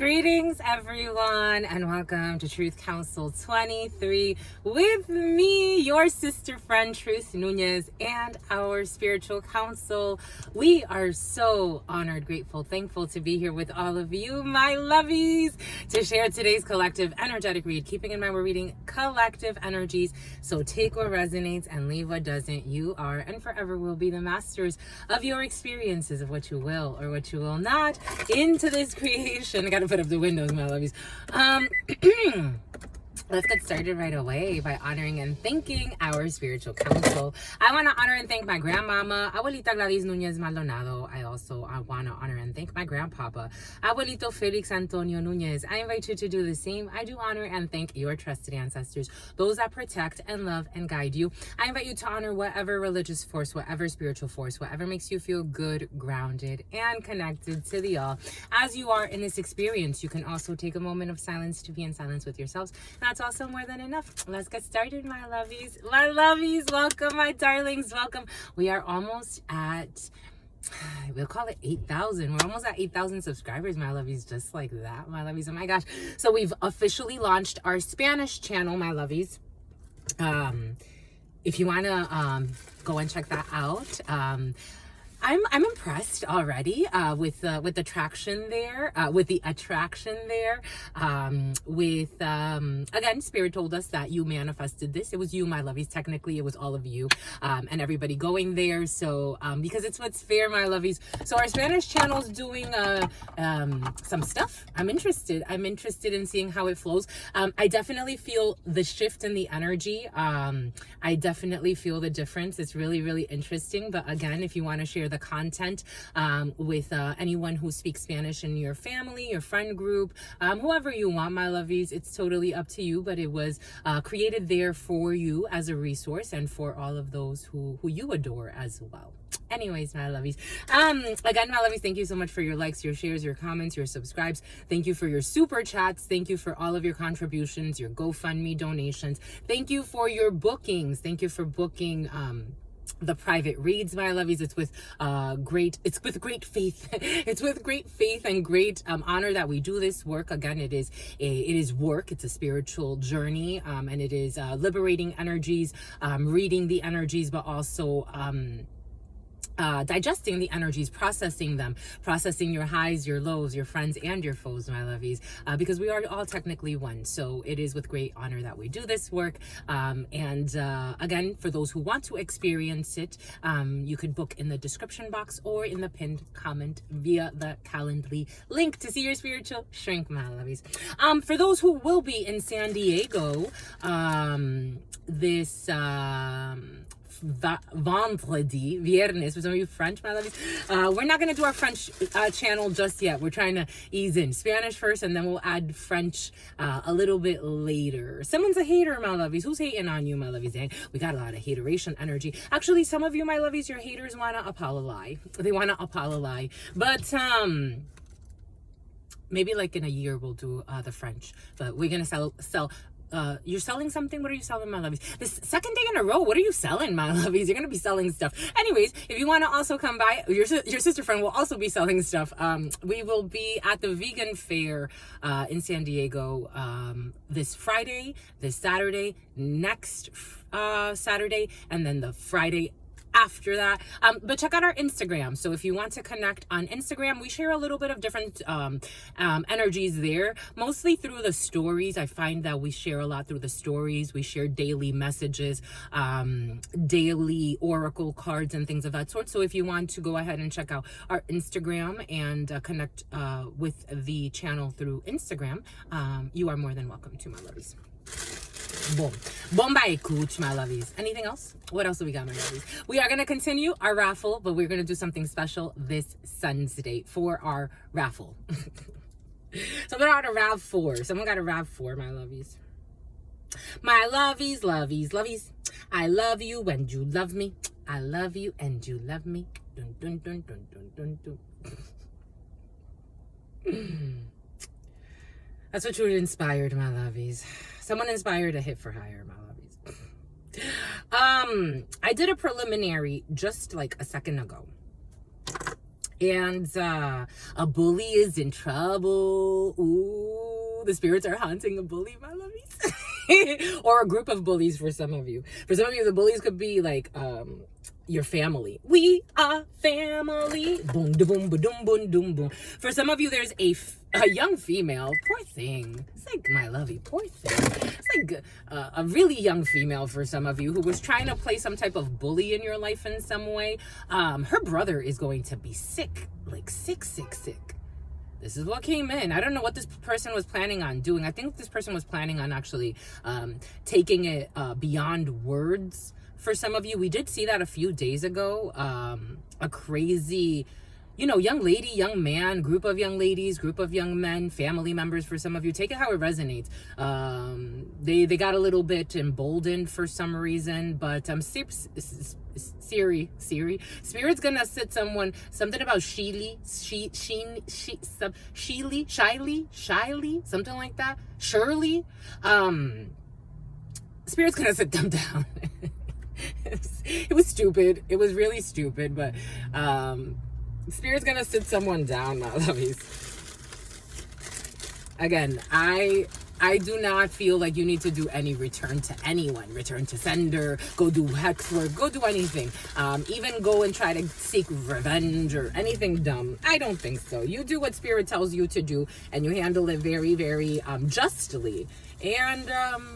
Greetings, everyone, and welcome to Truth Council 23 with me, your sister friend, Truth Nunez, and our spiritual council. We are so honored, grateful, thankful to be here with all of you, my lovies, to share today's collective energetic read. Keeping in mind, we're reading collective energies, so take what resonates and leave what doesn't. You are and forever will be the masters of your experiences, of what you will or what you will not into this creation. I gotta put up the windows, my lovies. Let's get started right away by honoring and thanking our spiritual council. I want to honor and thank my grandmama, Abuelita Gladys Nunez Maldonado. I want to honor and thank my grandpapa, Abuelito Felix Antonio Nunez. I invite you to do the same. I do honor and thank your trusted ancestors, those that protect and love and guide you. I invite you to honor whatever religious force, whatever spiritual force, whatever makes you feel good, grounded, and connected to the all. As you are in this experience, you can also take a moment of silence to be in silence with yourselves. That's also more than enough. Let's get started, my lovies. My lovies, welcome, my darlings, welcome. We are almost at, we'll call it 8,000. We're almost at 8,000 subscribers, my lovies, just like that, my lovies. Oh my gosh. So we've officially launched our Spanish channel, my lovies. If you want to go and check that out, I'm impressed already with the traction there, with the attraction there. Again, Spirit told us that you manifested this. It was you, my lovies. Technically, it was all of you and everybody going there. So because it's what's fair, my lovies. So our Spanish channel's doing some stuff. I'm interested in seeing how it flows. I definitely feel the shift in the energy. I definitely feel the difference. It's really, really interesting. But again, if you want to share the content with anyone who speaks Spanish in your family, your friend group, whoever you want, my lovies, it's totally up to you, but it was created there for you as a resource and for all of those who you adore as well. Anyways, my lovies, again, my lovies, thank you so much for your likes, your shares, your comments, your subscribes. Thank you for your super chats. Thank you for all of your contributions, your GoFundMe donations. Thank you for your bookings. Thank you for booking the private reads, my lovies. It's with great faith. It's with great faith and great honor that we do this work. Again, it is work. It's a spiritual journey, and it is liberating energies, reading the energies, but also digesting the energies, processing them, processing your highs, your lows, your friends, and your foes, my lovies, because we are all technically one. So it is with great honor that we do this work. Again, for those who want to experience it, you could book in the description box or in the pinned comment via the Calendly link to see your spiritual shrink, my lovies. For those who will be in San Diego, this vendredi, viernes, for some of you French, my lovies. We're not going to do our French channel just yet. We're trying to ease in Spanish first, and then we'll add French a little bit later. Someone's a hater, my lovies. Who's hating on you, my lovies? Dang, we got a lot of hateration energy. Actually, some of you, my lovies, your haters want to apologize. They want to apologize. But maybe like in a year we'll do the French. But we're going to sell you're selling something? What are you selling, my lovies? This second day in a row, what are you selling, my lovies? You're going to be selling stuff. Anyways, if you want to also come by, your sister friend will also be selling stuff. We will be at the vegan fair in San Diego this Friday, this Saturday, next Saturday, and then the Friday after that. But check out our Instagram. So if you want to connect on Instagram, we share a little bit of different energies there, mostly through the stories. I find that we share a lot through the stories. We share daily messages, daily oracle cards and things of that sort. So if you want to go ahead and check out our Instagram and connect with the channel through Instagram, you are more than welcome to, my lovies. Boom. Bomba écoute, my lovies. Anything else? What else do we got, my lovies? We are going to continue our raffle, but we're going to do something special this Sunday for our raffle. Someone got a RAV4. Someone got a RAV4, my lovies. My lovies, lovies, lovies. I love you and you love me. I love you and you love me. Dun, dun, dun, dun, dun, dun, dun. That's what you inspired, my lovies. Someone inspired a hit for hire, my lovies. I did a preliminary just like a second ago. And a bully is in trouble. Ooh, the spirits are haunting a bully, my lovies. Or a group of bullies for some of you. For some of you, the bullies could be like your family. We are family. Boom, da boom, ba doom, boom, doom, boom. For some of you, there's a young female. Poor thing. It's like, my lovey, poor thing. It's like a really young female for some of you who was trying to play some type of bully in your life in some way. Her brother is going to be sick. Like sick. This is what came in. I don't know what this person was planning on doing. I think this person was planning on actually taking it beyond words. For some of you, we did see that a few days ago. A crazy, young lady, young man, group of young ladies, group of young men, family members. For some of you, take it how it resonates. They got a little bit emboldened for some reason, but Siri, Spirit's gonna sit something about shyly, something like that. Shirley, Spirit's gonna sit them down. It was stupid. It was really stupid, but Spirit's gonna sit someone down, my lovies. Again, I do not feel like you need to do any return to anyone. Return to sender, go do hex work, go do anything. Even go and try to seek revenge or anything dumb. I don't think so. You do what Spirit tells you to do, and you handle it very, very justly. And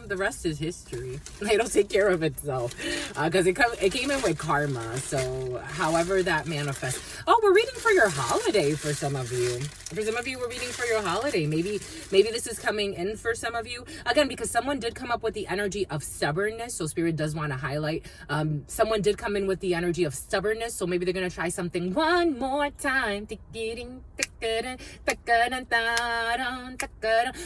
the rest is history. It'll take care of itself. Because it came in with karma. So however that manifests. Oh, we're reading for your holiday for some of you. For some of you, we're reading for your holiday. Maybe this is coming in for some of you. Again, because someone did come up with the energy of stubbornness. So Spirit does want to highlight. Someone did come in with the energy of stubbornness. So maybe they're going to try something one more time.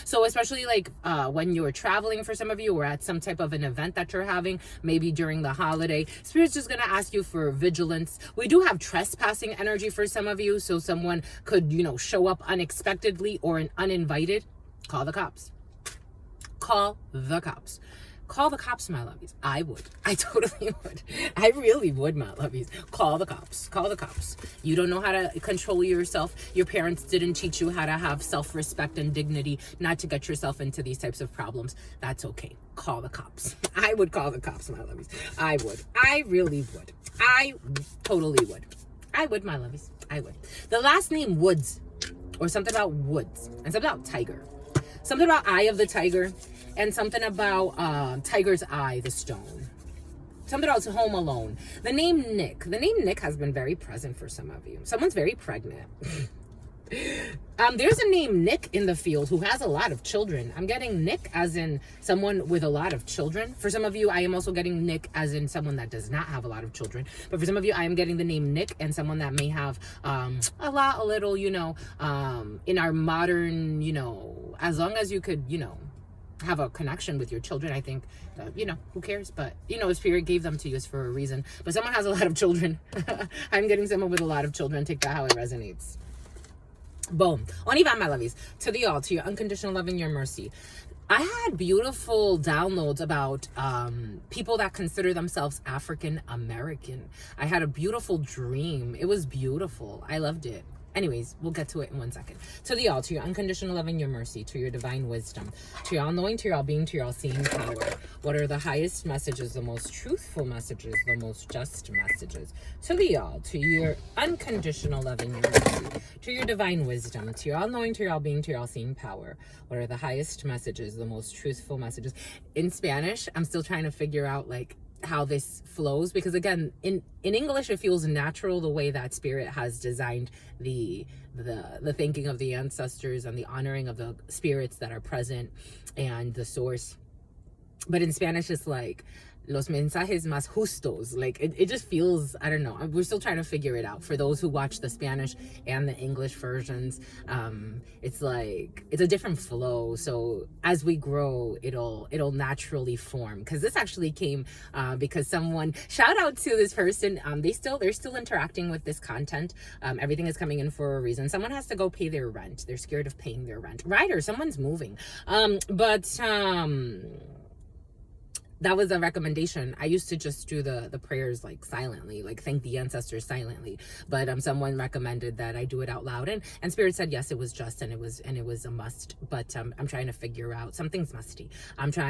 So especially like when you're traveling, for some of you, or at some type of an event that you're having, maybe during the holiday, Spirit's just going to ask you for vigilance. We do have trespassing energy for some of you. So someone could, show up unexpectedly or uninvited. Call the cops. Call the cops. Call the cops, my lovies. I would. I totally would. I really would, my lovies. Call the cops. Call the cops. You don't know how to control yourself. Your parents didn't teach you how to have self-respect and dignity, not to get yourself into these types of problems. That's okay. Call the cops. I would call the cops, my lovies. I would. I really would. I totally would. I would, my lovies. I would. The last name Woods, or something about woods, and something about tiger. Something about eye of the tiger. And something about Tiger's Eye, the stone. Something else, Home Alone. The name Nick. The name Nick has been very present for some of you. Someone's very pregnant. There's a name Nick in the field who has a lot of children. I'm getting Nick as in someone with a lot of children. For some of you, I am also getting Nick as in someone that does not have a lot of children. But for some of you, I am getting the name Nick and someone that may have a little, in our modern, as long as you could, have a connection with your children. I think, who cares? But, Spirit gave them to you for a reason. But someone has a lot of children. I'm getting someone with a lot of children. Take that how it resonates. Boom. On y van, my lovies. To the all, to your unconditional love and your mercy. I had beautiful downloads about people that consider themselves African American. I had a beautiful dream. It was beautiful. I loved it. Anyways, we'll get to it in 1 second. To the all, to your unconditional love and your mercy, to your divine wisdom, to your all-knowing, to your all-being, to your all-seeing power. What are the highest messages, the most truthful messages, the most just messages? To the all, to your unconditional love and your mercy, to your divine wisdom, to your all-knowing, to your all-being, to your all-seeing power. What are the highest messages, the most truthful messages? In Spanish, I'm still trying to figure out, how this flows, because again, in English it feels natural the way that Spirit has designed the thinking of the ancestors and the honoring of the spirits that are present and the source. But in Spanish it's like los mensajes más justos. It just feels, I don't know, we're still trying to figure it out. For those who watch the Spanish and the English versions, it's a different flow. So as we grow, it'll naturally form. Because this actually came because someone, shout out to this person, they're still interacting with this content. Everything is coming in for a reason. Someone has to go pay their rent. They're scared of paying their rent, right? Or someone's moving. that was a recommendation. I used to just do the prayers like silently, like thank the ancestors silently. But someone recommended that I do it out loud, and Spirit said yes, it was just, and it was a must. But I'm trying to figure out, something's musty.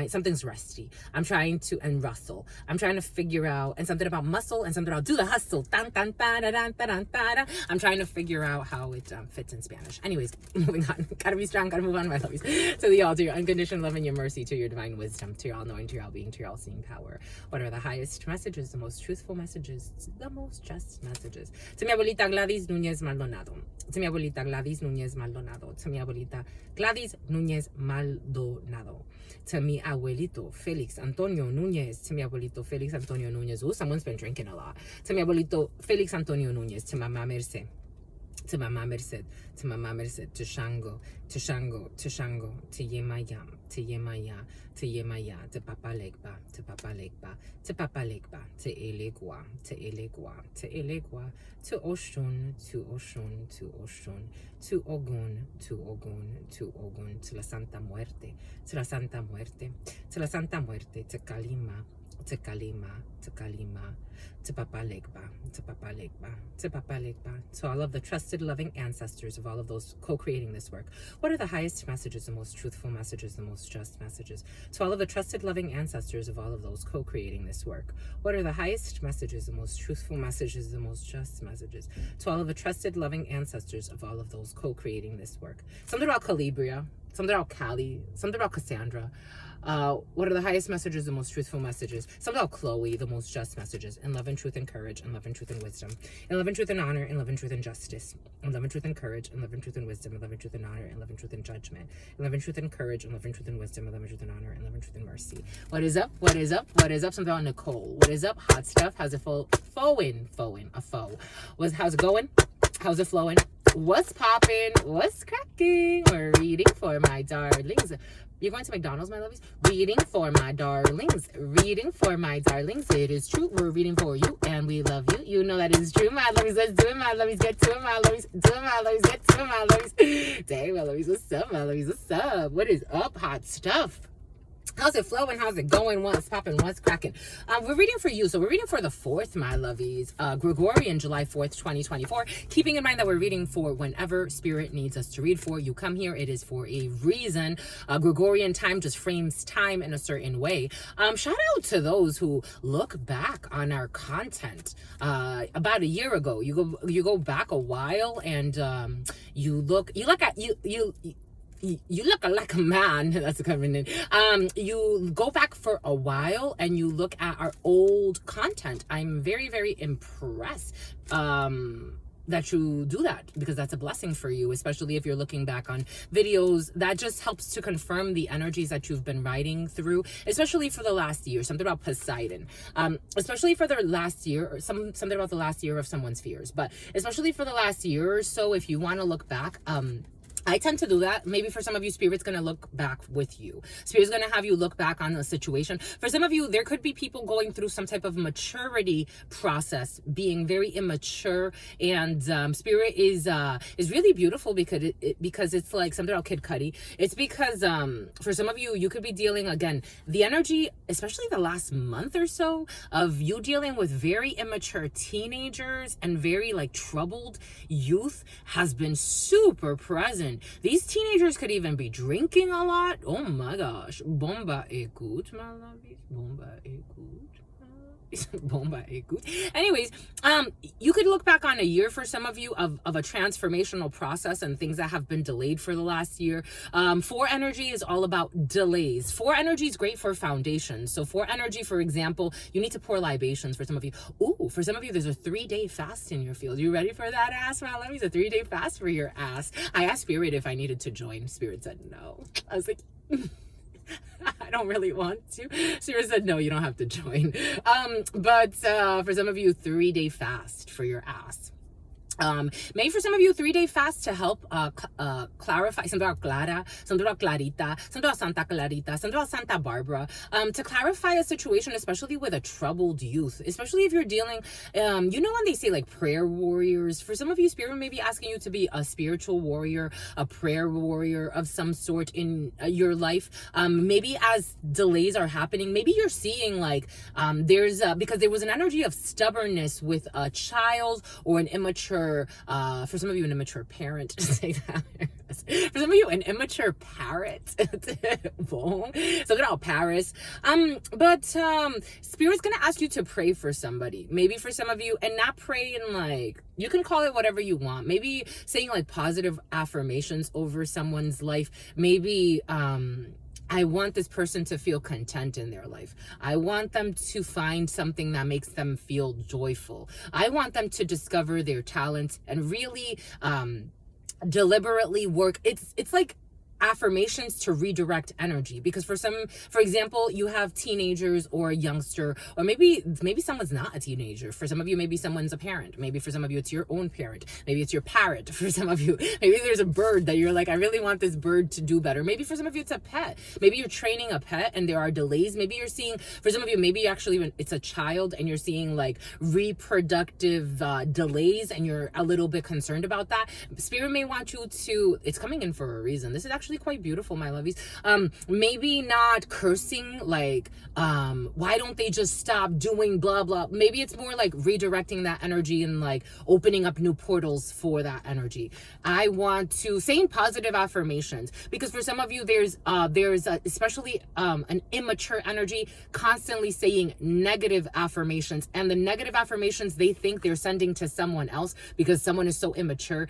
Something's rusty. I'm trying to, and rustle. I'm trying to figure out, and something about muscle, and something about do the hustle. I'm trying to figure out how it fits in Spanish. Anyways, moving on. Gotta be strong. Gotta move on, my lovies. To the all, to your unconditional love and your mercy, to your divine wisdom, to your all knowing, to your all being, to your all seeing power. What are the highest messages, the most truthful messages, the most just messages? To mi abuelita Gladys Núñez Maldonado. To mi abuelita Gladys Núñez Maldonado. To mi abuelita Gladys Núñez Maldonado. To mi abuelito Felix Antonio Núñez. To mi abuelito Felix Antonio Núñez. Oh, someone's been drinking a lot. To mi abuelito Felix Antonio Núñez. To Mama Merce. To Mama Merced, to Mama Merced, to Shango, to Shango, to Shango, to Yemaya, to Yemaya, to Yemaya, to Papa Legba, to Papa Legba, to Papa Legba, to Elegua, to Elegua, to Elegua, to Oshun, to Oshun, to Oshun, to Ogun, to Ogun, to Ogun, to la Santa Muerte, to la Santa Muerte, to la Santa Muerte, to Kalima, to Kalima, to Kalima, to Papa Legba, to Papa Legba, to Papa Legba, to all of the trusted, loving ancestors of all of those co-creating this work. What are the highest messages, the most truthful messages, the most just messages? To all of the trusted, loving ancestors of all of those co-creating this work. What are the highest messages, the most truthful messages, the most just messages? To all of the trusted, loving ancestors of all of those co-creating this work. Something about Calibria, something about Cali, something about Cassandra. What are the highest messages, the most truthful messages? Something about Chloe, the most just messages. In love and truth and courage, in love and truth and wisdom. In love and truth and honor, in love and truth and justice. In love and truth and courage, in love and truth and wisdom. In love and truth and honor, in love and truth and judgment. In love and truth and courage, in love and truth and wisdom. In love and truth and honor, in love and truth and mercy. What is up? What is up? What is up? Something about Nicole. What is up? Hot stuff. How's it flowing? A foe. How's it going? How's it flowing? What's popping? What's cracking? We're reading for my darlings. You're going to McDonald's, my lovies? Reading for my darlings. Reading for my darlings. It is true. We're reading for you, and we love you. You know that is true, my lovies. Let's do it, my lovies. Get to it, my lovies. Do it, my lovies. Get to it, my lovies. Dang, my lovies. What's up, my lovies? What's up? What is up? Hot stuff. How's it flowing? How's it going? What's popping? What's cracking? We're reading for you. So we're reading for the 4th, my lovies. Gregorian, July 4th, 2024. Keeping in mind that we're reading for whenever Spirit needs us to read for. You come here. It is for a reason. Gregorian time just frames time in a certain way. Shout out to those who look back on our content about a year ago. You go back a while, and you look like a man. That's coming in. You go back for a while and you look at our old content. I'm very, very impressed that you do that, because that's a blessing for you, especially if you're looking back on videos. That just helps to confirm the energies that you've been riding through, especially for the last year. Something about Poseidon, especially for the last year, or something about the last year of someone's fears, but especially for the last year or so, if you want to look back, I tend to do that. Maybe for some of you, Spirit's going to look back with you. Spirit's going to have you look back on the situation. For some of you, there could be people going through some type of maturity process, being very immature. And Spirit is really beautiful because it's like something about Kid Cudi. It's because for some of you, you could be dealing, again, the energy, especially the last month or so, of you dealing with very immature teenagers and very like troubled youth has been super present. These teenagers could even be drinking a lot. Oh my gosh. Bomba écoute, my lovies. Bomba écoute. Bomba écoute. Anyways, you could look back on a year for some of you of a transformational process and things that have been delayed for the last year. 4 energy is all about delays. 4 energy is great for foundations. So 4 energy, for example, you need to pour libations for some of you. Ooh, for some of you, there's a 3-day fast in your field. You ready for that ass, my lovies? A 3-day fast for your ass. I asked Spirit if I needed to join. Spirit said no. I was like, I don't really want to. Spirit said, no, you don't have to join. But for some of you, 3-day fast for your ass. Maybe for some of you, 3-day fast to help clarify something about Clara, something about Clarita, something about Santa Clarita, something about Santa Barbara, to clarify a situation, especially with a troubled youth, especially if you're dealing, you know, when they say like prayer warriors, for some of you, Spirit may be asking you to be a spiritual warrior, a prayer warrior of some sort in your life. Maybe as delays are happening, maybe you're seeing like because there was an energy of stubbornness with a child or an immature, for some of you, an immature parent. Say that. For some of you, an immature parrot. Something about Paris. But Spirit's gonna ask you to pray for somebody. Maybe for some of you, and not pray in like, you can call it whatever you want. Maybe saying like positive affirmations over someone's life. Maybe I want this person to feel content in their life. I want them to find something that makes them feel joyful. I want them to discover their talents and really deliberately work. It's like affirmations to redirect energy, because for example, you have teenagers or a youngster, or maybe someone's not a teenager. For some of you, maybe someone's a parent. Maybe for some of you, it's your own parent. Maybe it's your parrot. For some of you, maybe there's a bird that you're like, I really want this bird to do better. Maybe for some of you, it's a pet. Maybe you're training a pet and there are delays. Maybe you're seeing, for some of you, maybe actually it's a child and you're seeing like reproductive delays and you're a little bit concerned about that. Spirit may want you to, it's coming in for a reason. This is actually quite beautiful, my lovies. Maybe not cursing, like, why don't they just stop doing blah, blah. Maybe it's more like redirecting that energy and like opening up new portals for that energy. I want to saying positive affirmations, because for some of you, there's especially an immature energy constantly saying negative affirmations, and the negative affirmations they think they're sending to someone else because someone is so immature.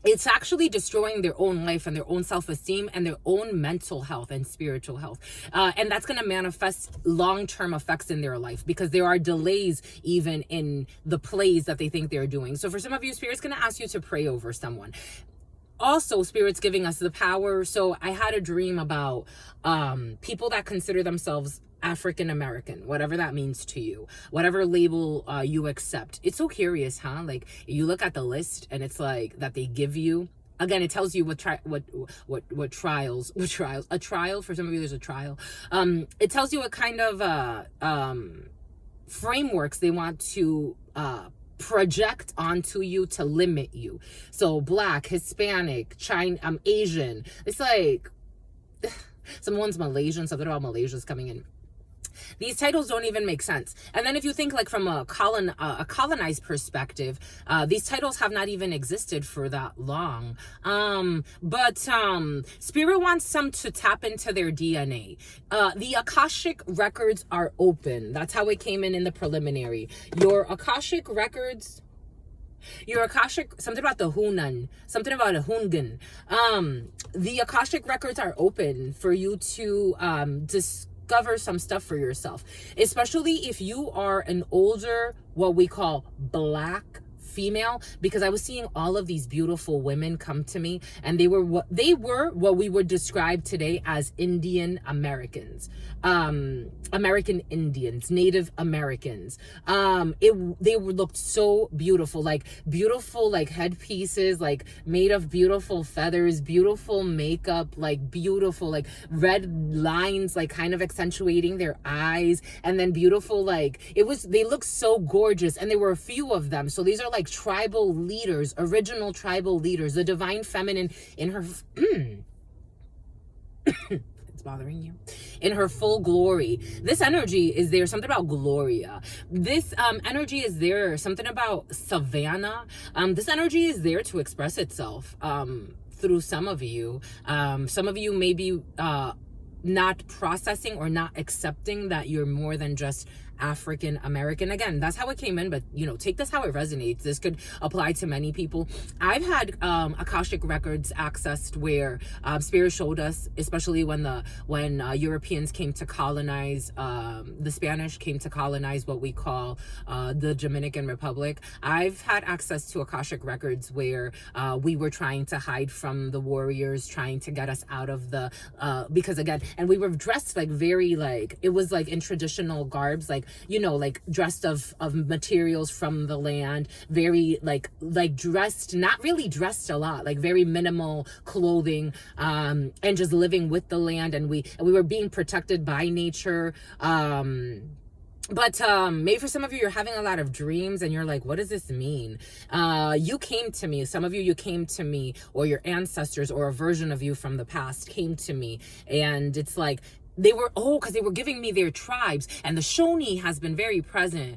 It's actually destroying their own life and their own self-esteem and their own mental health and spiritual health. And that's going to manifest long-term effects in their life, because there are delays even in the plays that they think they're doing. So for some of you, Spirit's going to ask you to pray over someone. Also, Spirit's giving us the power. So I had a dream about people that consider themselves African American, whatever that means to you, whatever label you accept. It's so curious, huh? Like, you look at the list and it's like that they give you. Again, it tells you what trials. A trial, for some of you, there's a trial. It tells you what kind of frameworks they want to project onto you to limit you. So Black, Hispanic, Asian. It's like someone's Malaysian, something about Malaysia's coming in. These titles don't even make sense. And then if you think like from a colonized perspective, these titles have not even existed for that long. But Spirit wants some to tap into their DNA. The Akashic records are open. That's how it came in the preliminary. Your Akashic records... something about the Hunan, something about a Hungan. The Akashic records are open for you to discover some stuff for yourself, especially if you are an older, what we call Black female, because I was seeing all of these beautiful women come to me, and they were what we would describe today as Indian Americans, American Indians, Native Americans. They looked so beautiful, like headpieces, like made of beautiful feathers, beautiful makeup, like beautiful, like red lines, like kind of accentuating their eyes, and then beautiful, like they looked so gorgeous, and there were a few of them. So these are like tribal leaders, original tribal leaders, the divine feminine in her it's bothering you, in her full glory. This energy is there, something about Gloria. This energy is there, something about Savannah. This energy is there to express itself through some of you. Some of you may be not processing or not accepting that you're more than just African American. Again, that's how it came in, but take this how it resonates. This could apply to many people. I've had Akashic records accessed where Spirit showed us, especially when Europeans came to colonize, the Spanish came to colonize what we call the Dominican Republic. I've had access to Akashic records where we were trying to hide from the warriors, trying to get us out of the because again, and we were dressed like very, like, it was like in traditional garbs, like you know, like dressed of materials from the land, very like dressed, not really dressed a lot, like very minimal clothing, and just living with the land. And we were being protected by nature. But maybe for some of you, you're having a lot of dreams and you're like, what does this mean? You came to me. Some of you came to me, or your ancestors or a version of you from the past came to me. And it's like, they were, because they were giving me their tribes. And the Shoni has been very present.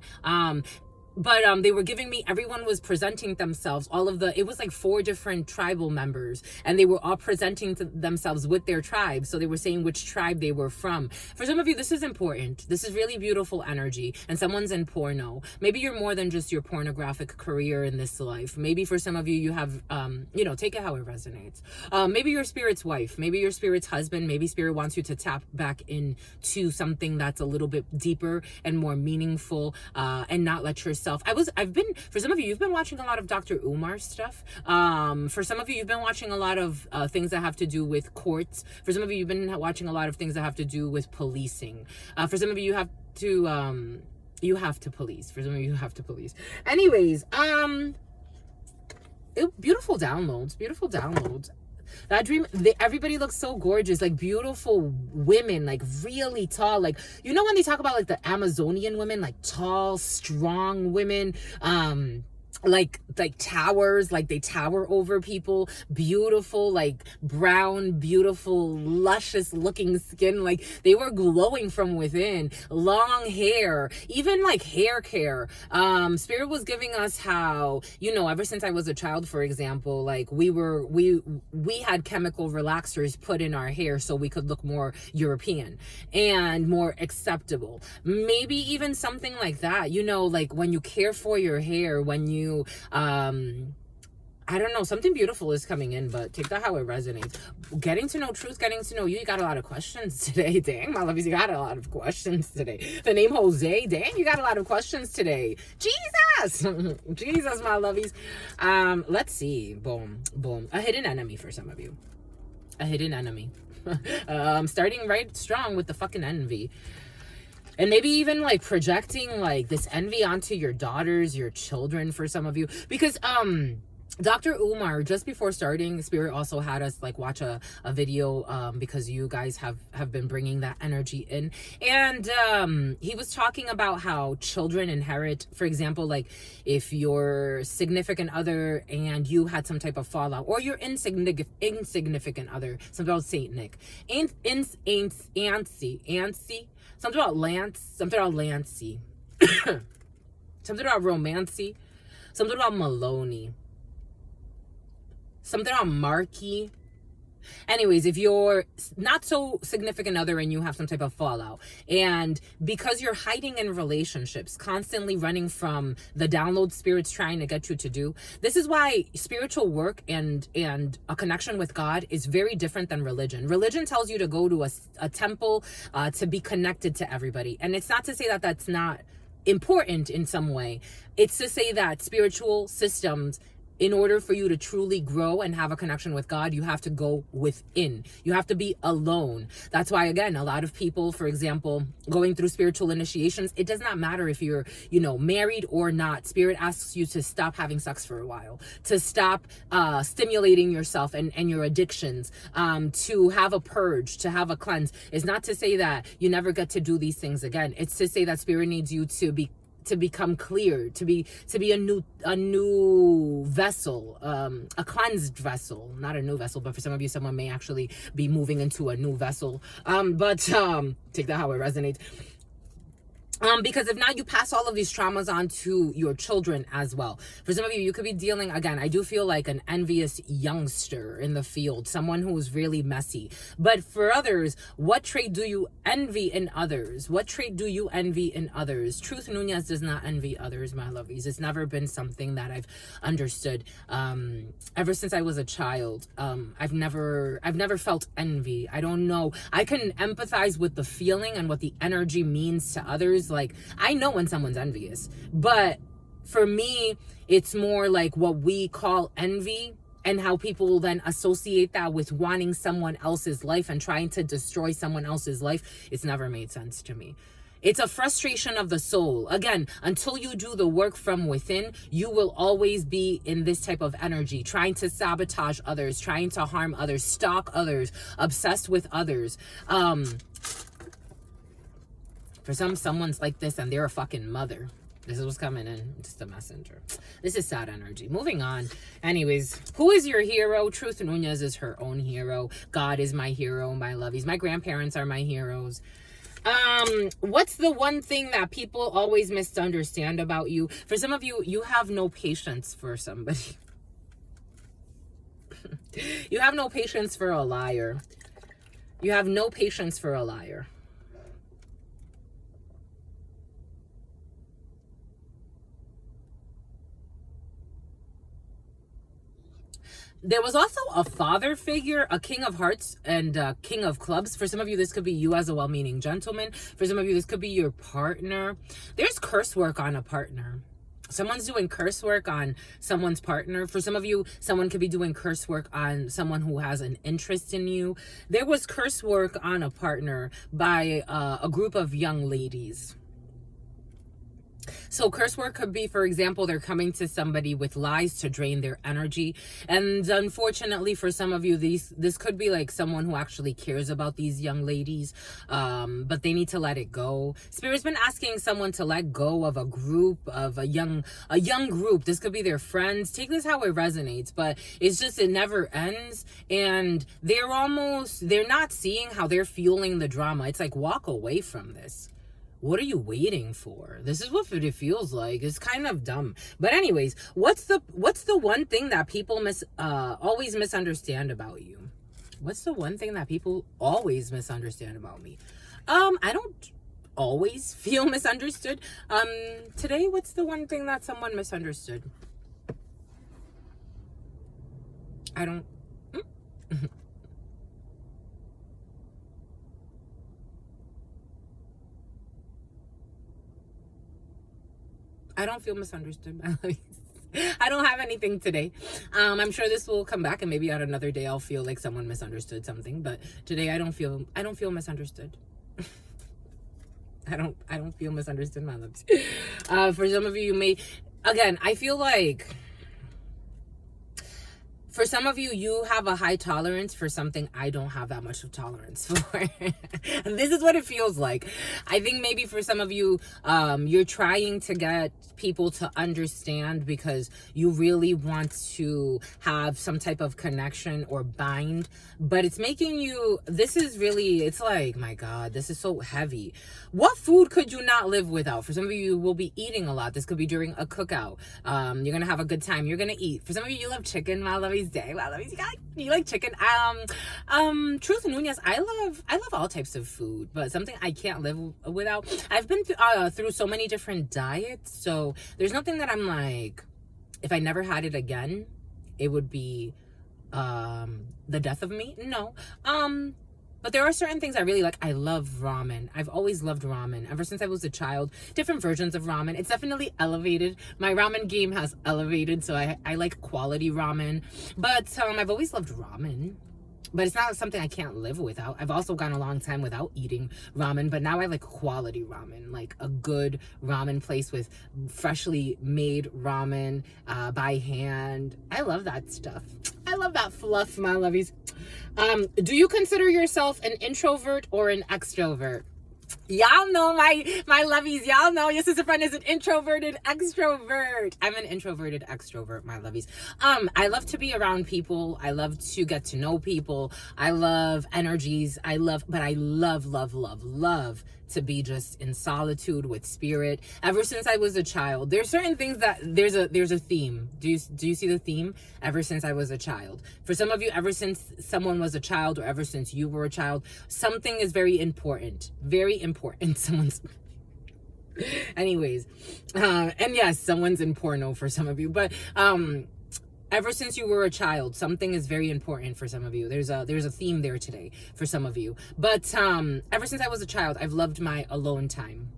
But they were giving me, everyone was presenting themselves, it was like 4 different tribal members, and they were all presenting themselves with their tribe. So they were saying which tribe they were from. For some of you, this is important. This is really beautiful energy, and someone's in porno. Maybe you're more than just your pornographic career in this life. Maybe for some of you, you have, you know, take it how it resonates. Maybe your spirit's wife, maybe your spirit's husband, maybe spirit wants you to tap back into something that's a little bit deeper and more meaningful, and not let yourself. For some of you, you've been watching a lot of Dr. Umar stuff. For some of you, you've been watching a lot of things that have to do with courts. For some of you, you've been watching a lot of things that have to do with policing. For some of you, you have to police. For some of you, you have to police. Anyways, beautiful downloads. That dream, everybody looks so gorgeous, like beautiful women, like really tall, like, you know, when they talk about like the Amazonian women, like tall, strong women, like towers, like they tower over people, beautiful, like brown, beautiful, luscious looking skin, like they were glowing from within, long hair, even like hair care. Spirit was giving us how, you know, ever since I was a child, for example, like we had chemical relaxers put in our hair so we could look more European and more acceptable. Maybe even something like that, you know, like when you care for your hair, when you I don't know, something beautiful is coming in, but take that how it resonates. Getting to know truth, getting to know you. You got a lot of questions today. Dang, my lovies, you got a lot of questions today. The name Jose, dang, you got a lot of questions today. Jesus! Jesus, my lovies. Let's see. Boom, boom. A hidden enemy for some of you. A hidden enemy. Starting right strong with the fucking envy. And maybe even like projecting like this envy onto your daughters, your children for some of you. Because Dr. Umar, just before starting, Spirit also had us like watch a video because you guys have been bringing that energy in. And he was talking about how children inherit, for example, like if your significant other and you had some type of fallout, or your insignificant other, something about Saint Nick, something about Lance, something about Lancey, something about Romancy, something about Maloney, something about Marky. Anyways, if you're not so significant other and you have some type of fallout, and because you're hiding in relationships, constantly running from the download spirits trying to get you to do, this is why spiritual work and a connection with God is very different than religion. Religion tells you to go to a temple to be connected to everybody. And it's not to say that that's not important in some way. It's to say that spiritual systems, in order for you to truly grow and have a connection with God, you have to go within. You have to be alone. That's why, again, a lot of people, for example, going through spiritual initiations, it does not matter if you're, you know, married or not. Spirit asks you to stop having sex for a while, to stop stimulating yourself and your addictions, to have a purge, to have a cleanse. It's not to say that you never get to do these things again. It's to say that Spirit needs you to become clear, to be a new vessel, a cleansed vessel, not a new vessel, but for some of you, someone may actually be moving into a new vessel. But take that how it resonates. Because if not, you pass all of these traumas on to your children as well. For some of you, you could be dealing, again, I do feel like an envious youngster in the field, someone who's really messy. But for others, what trait do you envy in others? What trait do you envy in others? Truth Nunez does not envy others, my lovies. It's never been something that I've understood. Ever since I was a child, I've never felt envy. I don't know. I can empathize with the feeling and what the energy means to others. Like, I know when someone's envious, but for me, it's more like what we call envy, and how people then associate that with wanting someone else's life and trying to destroy someone else's life. It's never made sense to me. It's a frustration of the soul. Again, until you do the work from within, you will always be in this type of energy, trying to sabotage others, trying to harm others, stalk others, obsessed with others. For someone's like this and they're a fucking mother. This is what's coming in. Just a messenger. This is sad energy. Moving on. Anyways, who is your hero? Truth Nunez is her own hero. God is my hero, my lovies. My grandparents are my heroes. What's the one thing that people always misunderstand about you? For some of you, you have no patience for somebody. You have no patience for a liar. You have no patience for a liar. There was also a father figure, a king of hearts and a king of clubs. For some of you, this could be you as a well-meaning gentleman. For some of you, this could be your partner. There's curse work on a partner. Someone's doing curse work on someone's partner. For some of you, someone could be doing curse work on someone who has an interest in you. There was curse work on a partner by a group of young ladies. So curse word could be, for example, they're coming to somebody with lies to drain their energy. And unfortunately for some of you, this could be like someone who actually cares about these young ladies, but they need to let it go. Spirit's been asking someone to let go of a group, of a young group. This could be their friends. Take this how it resonates, but it's just, it never ends. And they're not seeing how they're fueling the drama. It's like, walk away from this. What are you waiting for? This is what it feels like. It's kind of dumb. But anyways, what's the one thing that people always misunderstand about you? What's the one thing that people always misunderstand about me? I don't always feel misunderstood. Today, what's the one thing that someone misunderstood? I don't... I don't feel misunderstood. I don't have anything today. I'm sure this will come back, and maybe on another day I'll feel like someone misunderstood something. But today I don't feel misunderstood. I don't feel misunderstood, my loves. For some of you, again, I feel like for some of you, you have a high tolerance for something I don't have that much of tolerance for. And this is what it feels like. I think maybe for some of you, you're trying to get people to understand because you really want to have some type of connection or bind, but it's making you, it's like, my God, this is so heavy. What food could you not live without? For some of you, you will be eating a lot. This could be during a cookout. You're gonna have a good time. You're gonna eat. For some of you, you love chicken. My lovies day. My lovies, you like chicken. Truth Nunez, I love all types of food, but something I can't live without. I've been through so many different diets, so there's nothing that I'm like, if I never had it again, it would be the death of me. No. But there are certain things I really like. I love ramen. I've always loved ramen. Ever since I was a child, different versions of ramen. It's definitely elevated. My ramen game has elevated, so I like quality ramen. But I've always loved ramen. But it's not something I can't live without. I've also gone a long time without eating ramen, but now I like quality ramen, like a good ramen place with freshly made ramen by hand. I love that stuff. I love that fluff, my lovies. Do you consider yourself an introvert or an extrovert? Y'all know my lovies. Y'all know your sister friend is an introverted extrovert. I'm an introverted extrovert, my lovies. I love to be around people. I love to get to know people. I love energies. But I love to be just in solitude with spirit. Ever since I was a child, there's certain things that there's a theme. Do you see the theme? Ever since I was a child. For some of you, ever since someone was a child, or ever since you were a child, something is very important. Very important. Anyways, and yes, someone's in porno for some of you, but ever since you were a child, something is very important for some of you. There's a theme there today for some of you. But ever since I was a child, I've loved my alone time.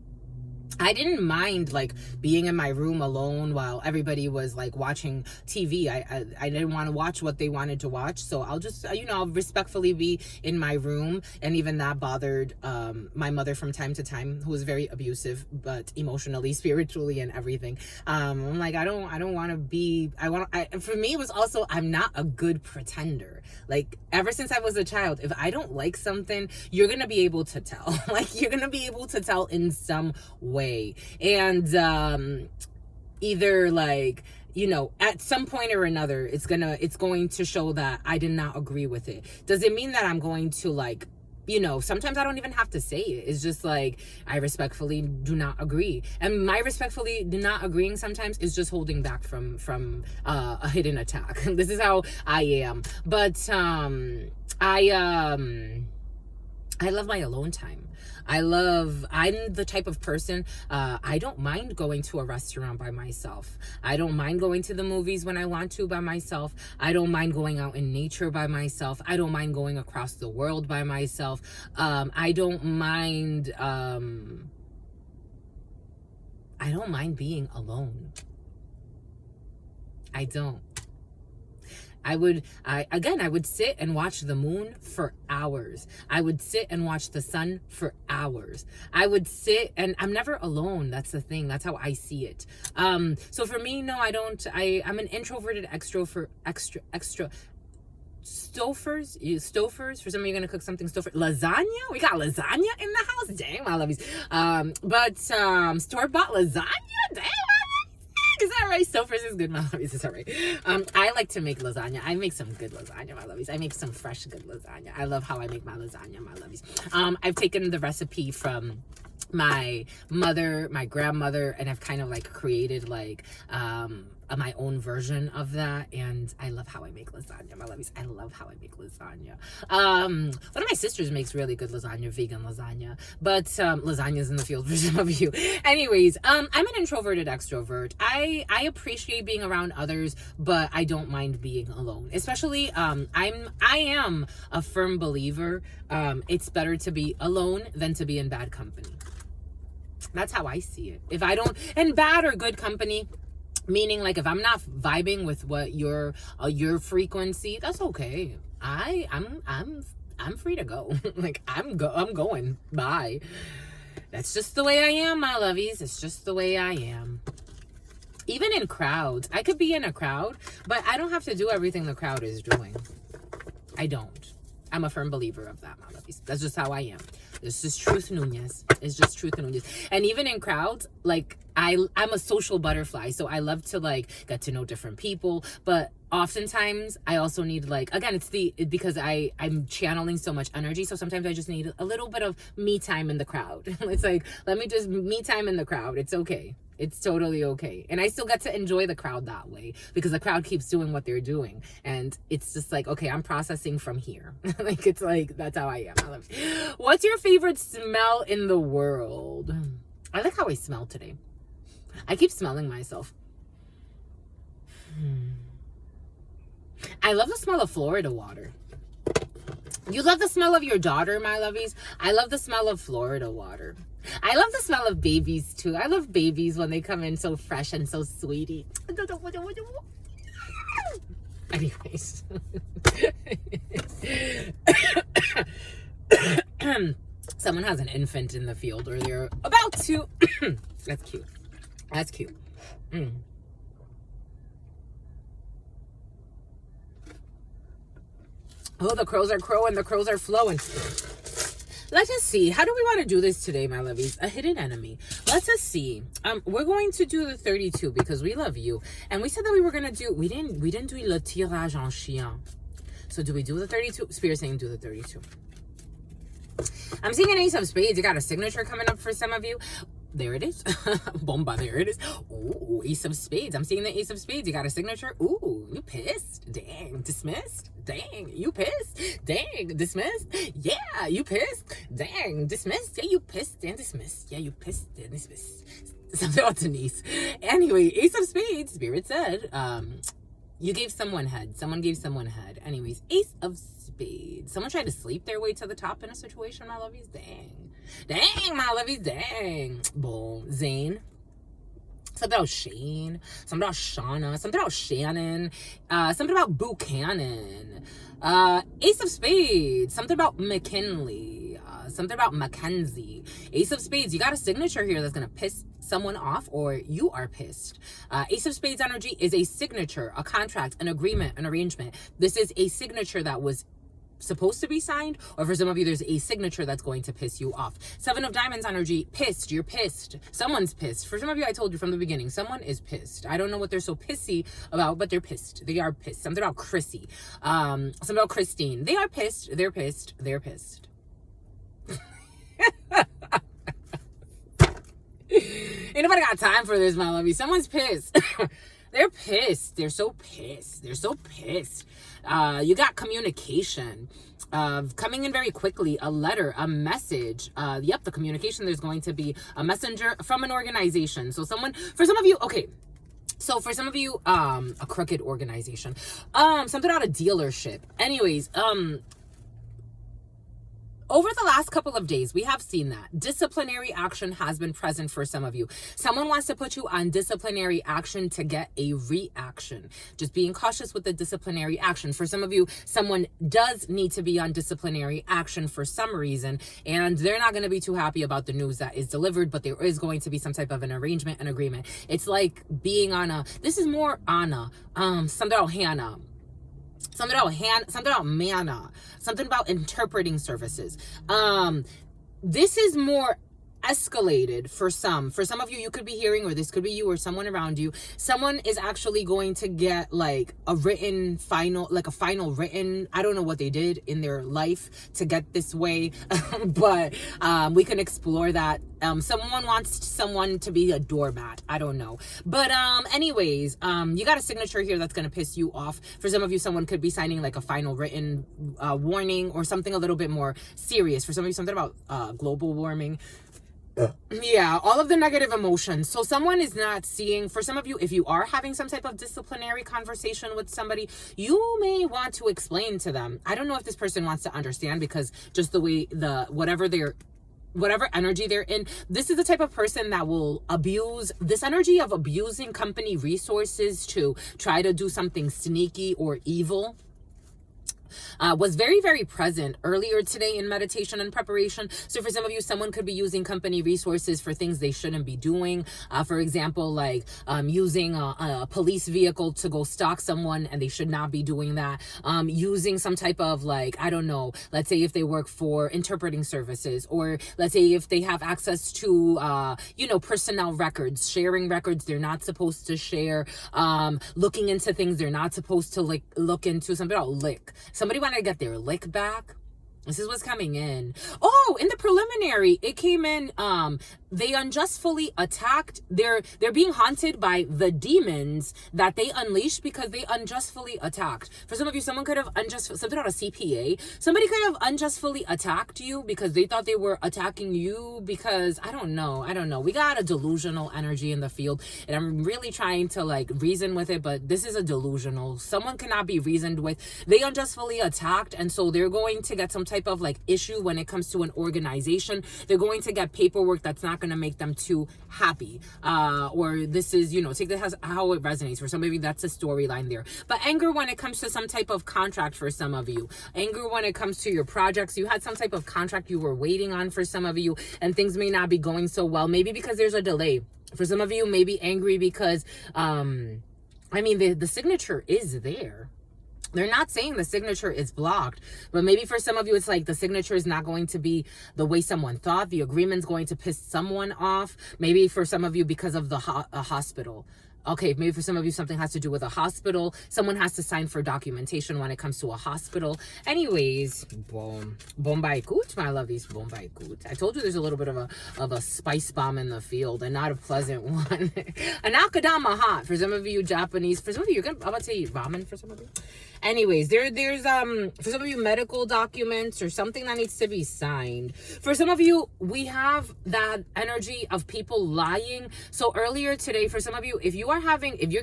I didn't mind like being in my room alone while everybody was like watching TV. I didn't want to watch what they wanted to watch, so I'll just I'll respectfully be in my room. And even that bothered my mother from time to time, who was very abusive, but emotionally, spiritually, and everything. I'm like, I don't want to be. For me, it was also, I'm not a good pretender. Like, ever since I was a child, if I don't like something, you're gonna be able to tell. Like, you're gonna be able to tell in some way. And either like, at some point or another, it's going to show that I did not agree with it. Does it mean that I'm going to like, sometimes I don't even have to say it. It's just like, I respectfully do not agree. And my respectfully do not agreeing sometimes is just holding back from a hidden attack. This is how I am. But I love my alone time. I'm the type of person, I don't mind going to a restaurant by myself. I don't mind going to the movies when I want to by myself. I don't mind going out in nature by myself. I don't mind going across the world by myself. I don't mind being alone. I don't. I would sit and watch the moon for hours. I would sit and watch the sun for hours. I would sit, and I'm never alone. That's the thing. That's how I see it. So for me, no, I don't. I'm an introverted Stofers. For some of you, gonna cook something lasagna. We got lasagna in the house. Dang, my lovies. But store-bought lasagna. Dang. Is that right? Stofers is good, my lovies. Is that right? I like to make lasagna. I make some good lasagna, my lovies. I make some fresh, good lasagna. I love how I make my lasagna, my lovies. I've taken the recipe from my mother, my grandmother, and I've kind of like created like my own version of that, and I love how I make lasagna, my lovies. I love how I make lasagna. One of my sisters makes really good lasagna, vegan lasagna, but lasagna's in the field for some of you. Anyways, I'm an introverted extrovert. I appreciate being around others, but I don't mind being alone. Especially, I am a firm believer. It's better to be alone than to be in bad company. That's how I see it. If I don't, and bad or good company, meaning like if I'm not vibing with what your frequency, that's okay. I'm free to go. Like I'm going. Bye. That's just the way I am, my lovies. It's just the way I am. Even in crowds, I could be in a crowd, but I don't have to do everything the crowd is doing. I don't. I'm a firm believer of that, my lovies. That's just how I am. It's just truth, Nunez. It's just truth, Nunez. And even in crowds, like I'm a social butterfly, so I love to like get to know different people. But oftentimes, I also need like, again, because I'm channeling so much energy. So sometimes I just need a little bit of me time in the crowd. It's like, let me just me time in the crowd. It's okay. It's totally okay. And I still get to enjoy the crowd that way because the crowd keeps doing what they're doing. And it's just like, okay, I'm processing from here. Like, it's like, that's how I am. I love it. What's your favorite smell in the world? I like how I smell today. I keep smelling myself. I love the smell of Florida water. You love the smell of your daughter, my lovies? I love the smell of Florida water. I love the smell of babies too. I love babies when they come in so fresh and so sweetie. Anyways. Someone has an infant in the field, or they're about to. That's cute. That's cute. Oh, the crows are crowing. The crows are flowing. Let us see. How do we want to do this today, my lovies? A hidden enemy. Let us see. We're going to do the 32 because we love you. And we said that we were going to do... We didn't do le tirage en chien. So do we do the 32? Spirit's saying do the 32. I'm seeing an ace of spades. You got a signature coming up for some of you. There it is. Bomba, there it is. Ooh, ace of spades. I'm seeing the ace of spades. You got a signature. Ooh, you pissed. Dang, dismissed. Dang, you pissed. Dang, dismissed. Yeah, you pissed. Dang, dismissed. Yeah, you pissed and dismissed. Yeah, you pissed and dismissed. Something about Denise. Anyway, ace of spades. Spirit said, you gave someone head. Someone gave someone head. Anyways, ace of spades. Someone tried to sleep their way to the top in a situation, my lovies. Dang. Dang, my lovies, dang. Boom. Zane. Something about Shane. Something about Shauna. Something about Shannon. Something about Buchanan. Ace of Spades. Something about McKinley. Something about Mackenzie. Ace of Spades. You got a signature here that's going to piss someone off, or you are pissed. Ace of Spades energy is a signature, a contract, an agreement, an arrangement. This is a signature that was supposed to be signed, or for some of you there's a signature that's going to piss you off. Seven of Diamonds energy, pissed. You're pissed. Someone's pissed. For some of you, I told you from the beginning, someone is pissed. I don't know what they're so pissy about, but they're pissed. They are pissed. Something about Chrissy. Something about Christine. They are pissed. They're pissed. They're pissed. Ain't nobody got time for this, my lovey. Someone's pissed. They're pissed. They're so pissed. They're so pissed. You got communication coming in very quickly. A letter, a message. Yep, the communication, there's going to be a messenger from an organization. So someone, for some of you, okay. So for some of you, a crooked organization. Something about a dealership. Anyways, over the last couple of days, we have seen that disciplinary action has been present for some of you. Someone wants to put you on disciplinary action to get a reaction. Just being cautious with the disciplinary action. For some of you, someone does need to be on disciplinary action for some reason, and they're not going to be too happy about the news that is delivered, but there is going to be some type of an arrangement, an agreement. It's like being on a, this is more Anna, something about Hannah. Something about manna, something about interpreting services. This is more escalated for some. For some of you, you could be hearing, or this could be you or someone around you. Someone is actually going to get like a written final, like a final written, I don't know what they did in their life to get this way, but we can explore that. Someone wants someone to be a doormat. I don't know. But anyways, you got a signature here that's going to piss you off. For some of you, someone could be signing like a final written warning or something a little bit more serious. For some of you, something about global warming. Yeah, all of the negative emotions. So someone is not seeing, for some of you, if you are having some type of disciplinary conversation with somebody, you may want to explain to them. I don't know if this person wants to understand, because just the way whatever energy they're in, this is the type of person that will abuse this energy of abusing company resources to try to do something sneaky or evil. Was very, very present earlier today in meditation and preparation. So for some of you, someone could be using company resources for things they shouldn't be doing. For example, like using a police vehicle to go stalk someone, and they should not be doing that. Using some type of, like, I don't know, let's say if they work for interpreting services, or let's say if they have access to, personnel records, sharing records they're not supposed to share, looking into things they're not supposed to look into. Something about lick. Somebody wanted to get their lick back. This is what's coming in. Oh, in the preliminary, it came in, they unjustly attacked. They're being haunted by the demons that they unleashed because they unjustly attacked. For some of you, someone could have something on a CPA. Somebody could have unjustly attacked you because they thought they were attacking you because, I don't know. We got a delusional energy in the field, and I'm really trying to reason with it, but this is a delusional. Someone cannot be reasoned with. They unjustly attacked, and so they're going to get some type of issue when it comes to an organization. They're going to get paperwork that's not going to make them too happy, or this is, take that how it resonates. For some of you, that's a storyline there. But anger when it comes to some type of contract. For some of you, anger when it comes to your projects. You had some type of contract you were waiting on, for some of you, and things may not be going so well, maybe because there's a delay. For some of you, maybe angry because the signature is there. They're not saying the signature is blocked, but maybe for some of you, it's like the signature is not going to be the way someone thought. The agreement's going to piss someone off. Maybe for some of you, because of the hospital. Okay, maybe for some of you, something has to do with a hospital. Someone has to sign for documentation when it comes to a hospital. Anyways, boom. Bombay Koot, my lovies. Bombay Koot. I told you there's a little bit of a spice bomb in the field, and not a pleasant one. An akadama hot for some of you Japanese. For some of you, I'm about to say ramen for some of you. Anyways, there's for some of you, medical documents or something that needs to be signed. For some of you, we have that energy of people lying. So earlier today, for some of you, if you're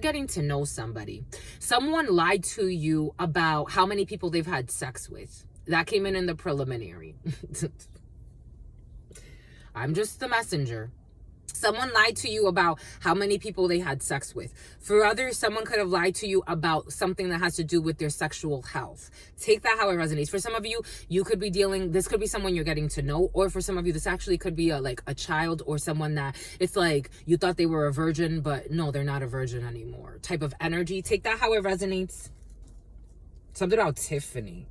getting to know somebody, someone lied to you about how many people they've had sex with. That came in the preliminary. I'm just the messenger. Someone lied to you about how many people they had sex with. For others, someone could have lied to you about something that has to do with their sexual health. Take that how it resonates. For some of you, you could be this could be someone you're getting to know, or for some of you, this actually could be like a child or someone that it's like you thought they were a virgin, but no, they're not a virgin anymore. Type of energy. Take that how it resonates. Something about Tiffany.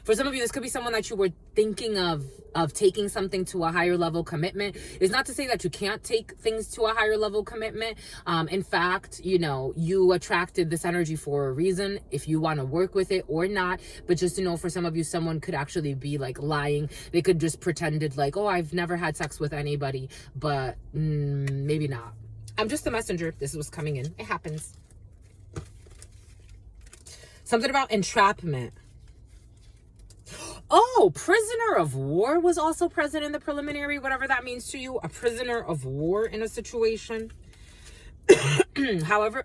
For some of you, this could be someone that you were thinking of taking something to a higher level commitment. It's not to say that you can't take things to a higher level commitment. In fact, you attracted this energy for a reason, if you want to work with it or not. But just to know, for some of you, someone could actually be like lying. They could just pretended like, oh, I've never had sex with anybody, but maybe not. I'm just the messenger. This is what's coming in. It happens. Something about entrapment. Oh, prisoner of war was also present in the preliminary, whatever that means to you. A prisoner of war in a situation. However,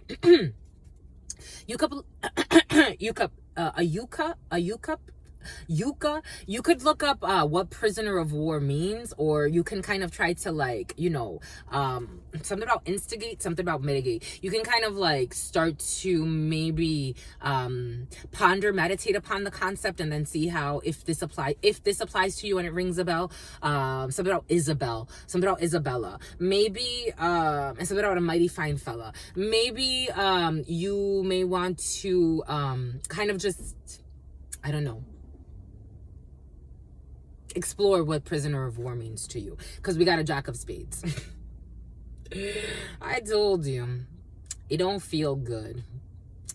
you could look up what prisoner of war means, or you can kind of try to something about instigate, something about mitigate. You can kind of like start to maybe meditate upon the concept, and then see how if this applies to you and it rings a bell. Something about Isabella, maybe and something about a mighty fine fella. Maybe you may want to kind of just, I don't know, explore what prisoner of war means to you, because we got a Jack of Spades. I told you, it don't feel good.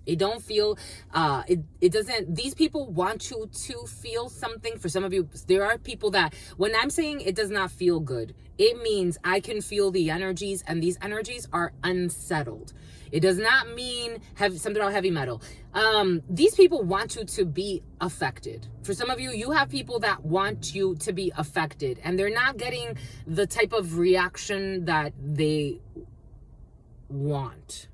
It don't feel it doesn't. These people want you to feel something. For some of you, there are people that when I'm saying it does not feel good, it means I can feel the energies, and these energies are unsettled. It does not mean something about heavy metal. These people want you to be affected. For some of you, you have people that want you to be affected, and they're not getting the type of reaction that they want.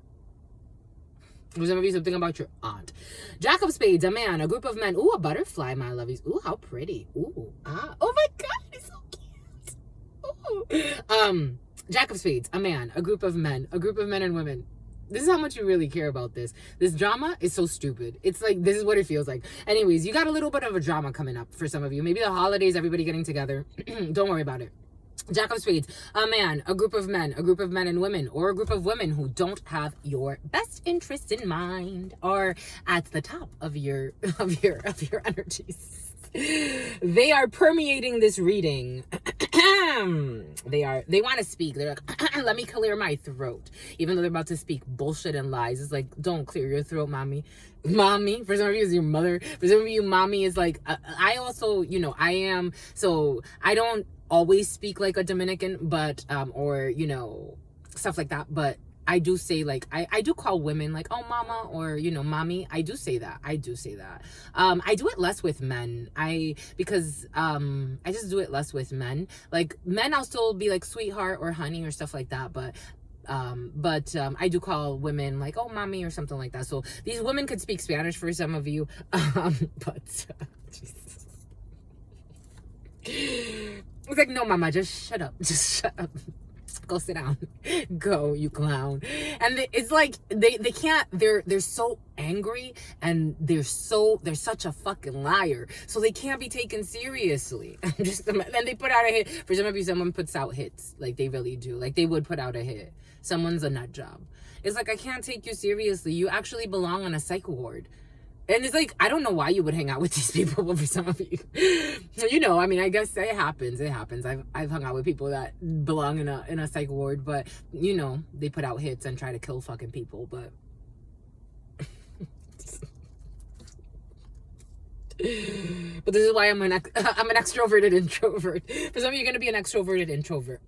For some of you, something about your aunt. Jack of Spades, a man, a group of men. Ooh, a butterfly, my lovies. Ooh, how pretty. Ooh, oh my God, it's so cute. Ooh. Jack of Spades, a man, a group of men and women. This is how much you really care about this. This drama is so stupid. It's like, this is what it feels like. Anyways, you got a little bit of a drama coming up for some of you. Maybe the holidays, everybody getting together. Don't worry about it. Jack of Spades, a man, a group of men and women, or a group of women who don't have your best interest in mind, are at the top of your energies. They are permeating this reading. They want to speak. They're like, let me clear my throat. Even though they're about to speak bullshit and lies. It's like, don't clear your throat, mommy. Mommy, for some of you, is your mother. For some of you, mommy is like, I also, I am, so I don't always speak like a Dominican, but, or, stuff like that. But I do say, like, I do call women like, oh, mama, or, mommy. I do say that. I do it less with men. Because I just do it less with men. Like, men, I'll still be like sweetheart or honey or stuff like that. But I do call women like, oh, mommy, or something like that. So these women could speak Spanish for some of you. But Jesus. It's like, no, mama, just shut up. Just shut up. Go sit down. Go, you clown. And it's like they can't, they're so angry, and they're such a fucking liar, so they can't be taken seriously. And they put out a hit. For some of you, someone puts out hits, like they really do, like they would put out a hit. Someone's a nut job. It's like, I can't take you seriously. You actually belong on a psych ward. And it's like, I don't know why you would hang out with these people, but for some of you, I mean, I guess it happens. I've hung out with people that belong in a psych ward, but they put out hits and try to kill fucking people. But this is why I'm an extroverted introvert. For some of you, you're gonna be an extroverted introvert.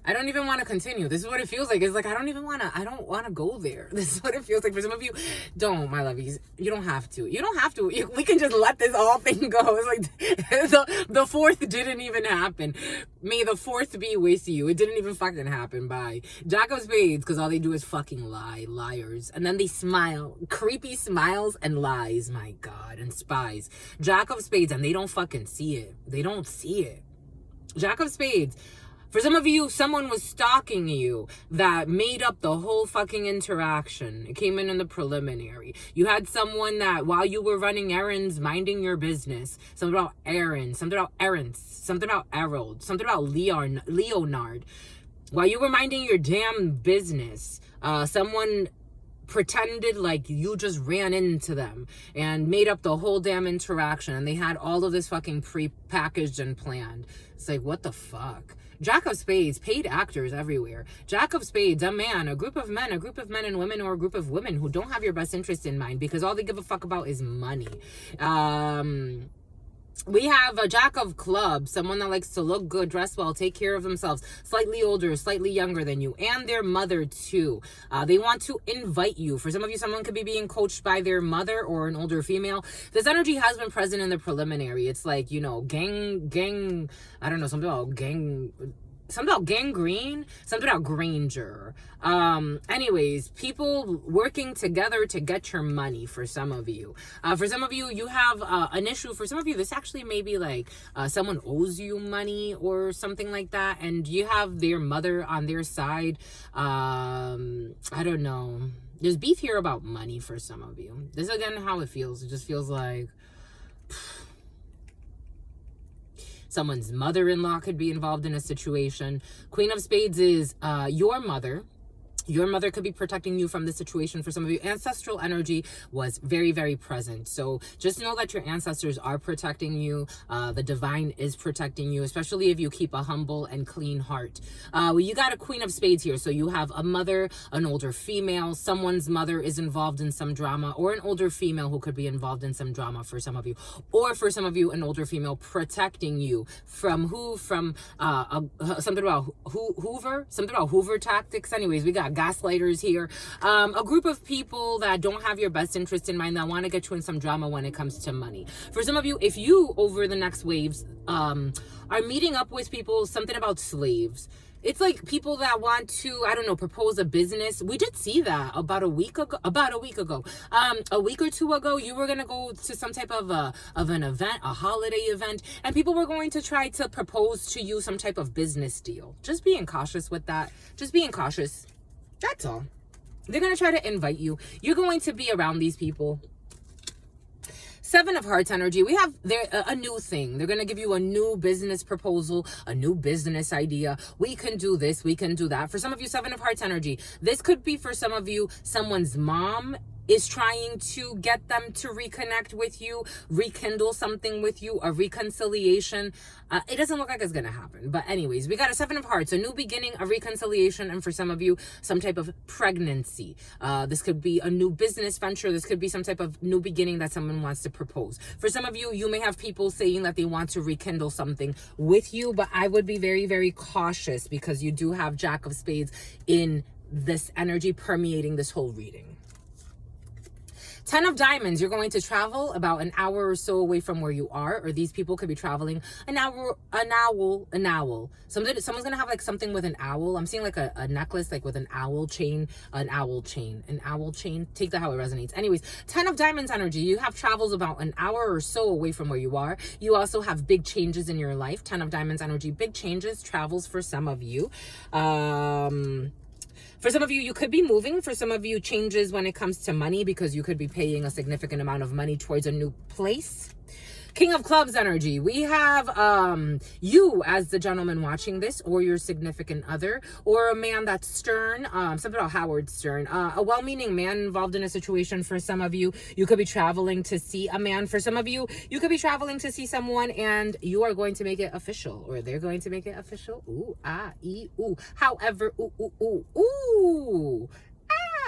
I don't even want to continue. This is what it feels like. It's like, I don't want to go there. This is what it feels like. For some of you, don't, my lovies. You don't have to. We can just let this all thing go. It's like, the fourth didn't even happen. May the fourth be with you. It didn't even fucking happen. Bye. Jack of Spades, because all they do is fucking lie. Liars. And then they smile. Creepy smiles and lies, my God. And spies. Jack of Spades, and they don't fucking see it. They don't see it. Jack of Spades. For some of you, someone was stalking you that made up the whole fucking interaction. It came in the preliminary. You had someone that while you were running errands, minding your business, something about errands, something about errands, something about Errol, something about Leonard. While you were minding your damn business, someone pretended like you just ran into them and made up the whole damn interaction, and they had all of this fucking pre-packaged and planned. It's like, what the fuck? Jack of Spades, paid actors everywhere. Jack of Spades, a man, a group of men and women, or a group of women who don't have your best interest in mind because all they give a fuck about is money. We have a Jack of Clubs, someone that likes to look good, dress well, take care of themselves, slightly older, slightly younger than you, and their mother too. They want to invite you. For some of you, someone could be being coached by their mother or an older female. This energy has been present in the preliminary. It's like, gang, I don't know, something about gangrene, something about Granger. Anyways, people working together to get your money for some of you. For some of you, you have an issue. For some of you, this actually may be like someone owes you money or something like that, and you have their mother on their side. I don't know. There's beef here about money for some of you. This is again how it feels. It just feels like someone's mother-in-law could be involved in a situation. Queen of Spades is your mother. Your mother could be protecting you from this situation. For some of you, ancestral energy was very, very present. So just know that your ancestors are protecting you. The divine is protecting you, especially if you keep a humble and clean heart. You got a Queen of Spades here. So you have a mother, an older female. Someone's mother is involved in some drama, or an older female who could be involved in some drama for some of you. Or for some of you, an older female protecting you from who? From something about Hoover? Something about Hoover tactics. Anyways, we got gaslighters here. A group of people that don't have your best interest in mind, that want to get you in some drama when it comes to money. For some of you, if you, over the next waves, are meeting up with people, something about slaves. It's like people that want to, I don't know, propose a business. We did see that about a week ago. A week or two ago, you were going to go to some type of an event, a holiday event, and people were going to try to propose to you some type of business deal. Just being cautious with that. Just being cautious. That's all. They're going to try to invite you. You're going to be around these people. Seven of Hearts energy. We have a new thing. They're going to give you a new business proposal, a new business idea. We can do this. We can do that. For some of you, Seven of Hearts energy. This could be for some of you, someone's mom is trying to get them to reconnect with you, rekindle something with you, a reconciliation. It doesn't look like it's going to happen. But anyways, we got a Seven of Hearts, a new beginning, a reconciliation, and for some of you, some type of pregnancy. This could be a new business venture. This could be some type of new beginning that someone wants to propose. For some of you, you may have people saying that they want to rekindle something with you, but I would be very, very cautious because you do have Jack of Spades in this energy permeating this whole reading. 10 of Diamonds, you're going to travel about an hour or so away from where you are, or these people could be traveling an owl. Someone's going to have like something with an owl. I'm seeing like a necklace, like with an owl chain. Take that how it resonates. Anyways, 10 of Diamonds energy, you have travels about an hour or so away from where you are. You also have big changes in your life. 10 of Diamonds energy, big changes, travels for some of you. For some of you, you could be moving. For some of you, changes when it comes to money because you could be paying a significant amount of money towards a new place. King of Clubs energy. We have you as the gentleman watching this, or your significant other, or a man that's stern, something about Howard Stern, a well-meaning man involved in a situation. For some of you, you could be traveling to see a man. For some of you, you could be traveling to see someone and you are going to make it official, or they're going to make it official. Ooh, ah, ee, ooh. However, ooh, ooh, ooh, ooh.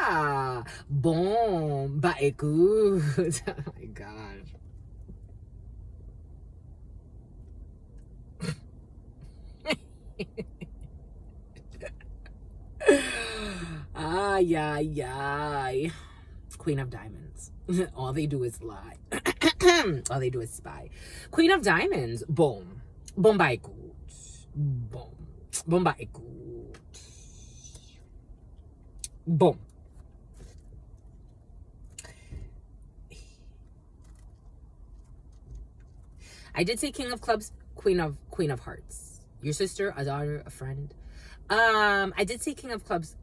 Ah, bon, bah écoute. Oh my gosh. ay. Queen of Diamonds. All they do is lie. All they do is spy. Queen of Diamonds. Boom. Bombay gut. Boom. Bombay gut. Boom. I did say King of Clubs, Queen of Hearts. Your sister, a daughter, a friend. I did say King of Clubs,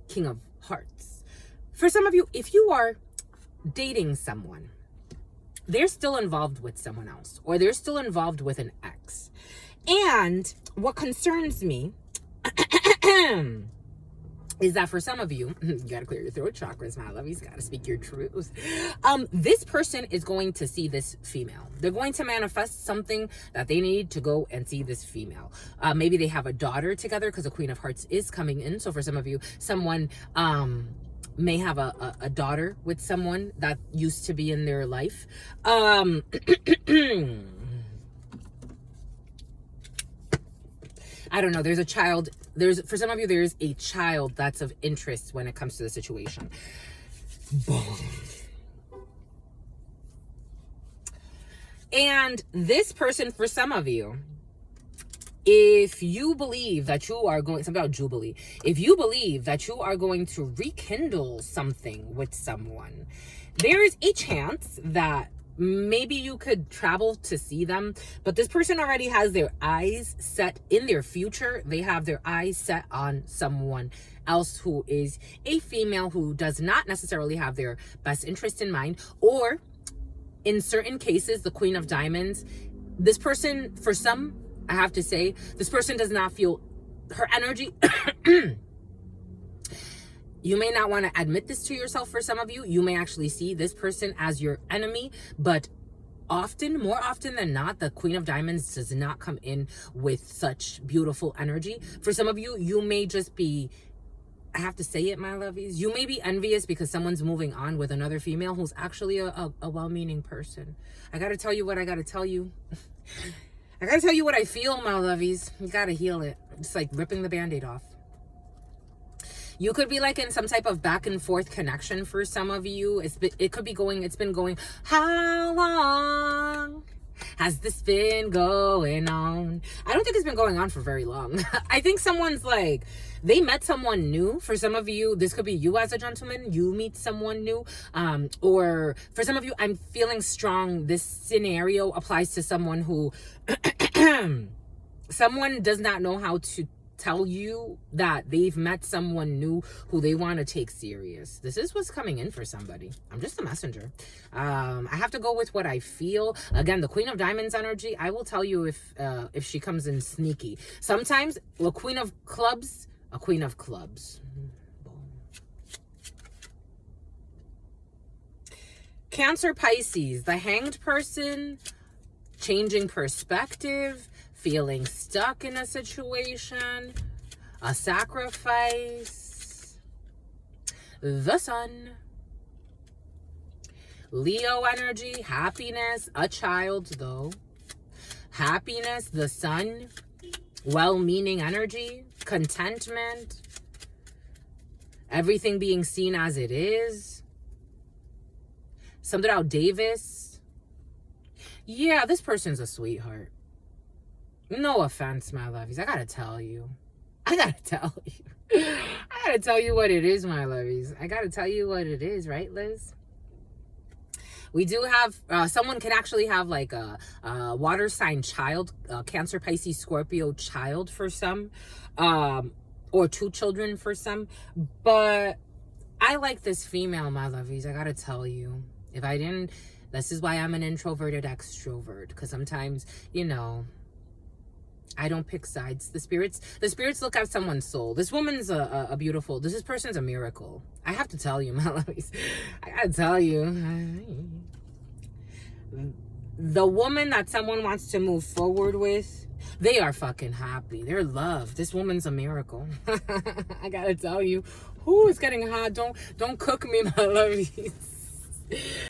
King of Hearts. For some of you, if you are dating someone, they're still involved with someone else, or they're still involved with an ex. And what concerns me is that for some of you, you gotta clear your throat chakras, my love. You gotta speak your truth. This person is going to see this female. They're going to manifest something that they need to go and see this female. Maybe they have a daughter together, because the Queen of Hearts is coming in. So for some of you, someone may have a daughter with someone that used to be in their life. I don't know. There's a child. For some of you, there's a child that's of interest when it comes to the situation. Boom. And this person, for some of you, if you believe that you are going, something about Jubilee, if you believe that you are going to rekindle something with someone, there is a chance that maybe you could travel to see them, but this person already has their eyes set in their future. They have their eyes set on someone else who is a female who does not necessarily have their best interest in mind, or in certain cases, the Queen of Diamonds, this person, for some, I have to say, this person does not feel her energy. You may not want to admit this to yourself. For some of you, you may actually see this person as your enemy, but more often than not, the Queen of Diamonds does not come in with such beautiful energy. For some of you, you may just be, I have to say it, my lovies, you may be envious because someone's moving on with another female who's actually a well-meaning person. I got to tell you what I got to tell you. I got to tell you what I feel, my lovies. You got to heal it. It's like ripping the Band-Aid off. You could be like in some type of back and forth connection for some of you. It's been going, how long has this been going on? I don't think it's been going on for very long. I think someone's like, they met someone new. For some of you, this could be you as a gentleman. You meet someone new. Or for some of you, I'm feeling strong. This scenario applies to someone who, someone does not know how to tell you that they've met someone new who they want to take serious. This is what's coming in for somebody. I'm just a messenger. I have to go with what I feel. Again, the Queen of Diamonds energy, I will tell you if she comes in sneaky. Sometimes a Queen of Clubs. Cancer, Pisces, the Hanged person, changing perspective, feeling stuck in a situation, a sacrifice, the Sun, Leo energy, happiness, a child though, happiness, the Sun, well-meaning energy, contentment, everything being seen as it is, something about Davis. Yeah, this person's a sweetheart. No offense, my lovies. I gotta tell you. I gotta tell you what it is, my lovies. I gotta tell you what it is, right, Liz? We do have, someone can actually have like a water sign child, Cancer, Pisces, Scorpio child for some, or 2 children for some. But I like this female, my lovies. I gotta tell you. If I didn't, this is why I'm an introverted extrovert. Because sometimes, you know, I don't pick sides. The spirits look at someone's soul. This woman's a beautiful, this person's a miracle. I have to tell you, my lovies. I gotta tell you. The woman that someone wants to move forward with, they are fucking happy. They're loved. This woman's a miracle. I gotta tell you. It's getting hot. Don't cook me, my lovies.